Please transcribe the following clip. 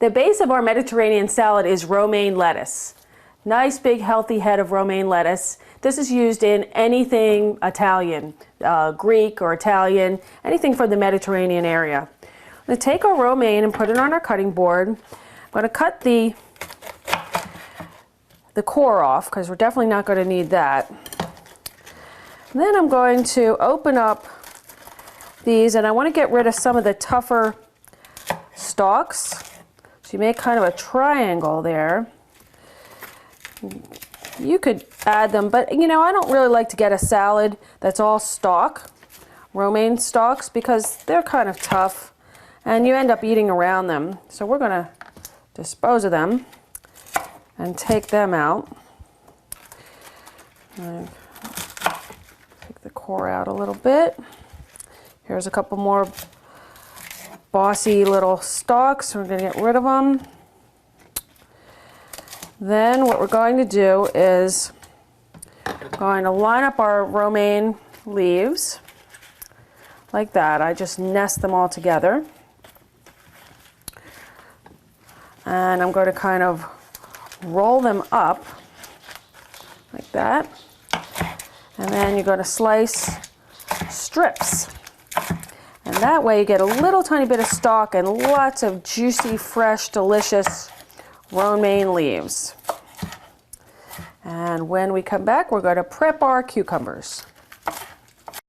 The base of our Mediterranean salad is romaine lettuce. Nice big healthy head of romaine lettuce. This is used in anything Italian, Greek or Italian, anything from the Mediterranean area. I'm going to take our romaine and put it on our cutting board. I'm going to cut the core off because we're definitely not going to need that. And then I'm going to open up these, and I want to get rid of some of the tougher stalks. So you make kind of a triangle there. You could add them, but you know, I don't really like to get a salad that's all stalk, romaine stalks, because they're kind of tough and you end up eating around them. So we're going to dispose of them and take them out. Take the core out a little bit. Here's a couple more bossy little stalks. We're going to get rid of them. Then what we're going to do is going to line up our romaine leaves like that. I just nest them all together. And I'm going to kind of roll them up like that. And then you're going to slice strips. And that way you get a little tiny bit of stalk and lots of juicy, fresh, delicious romaine leaves. And when we come back, we're going to prep our cucumbers.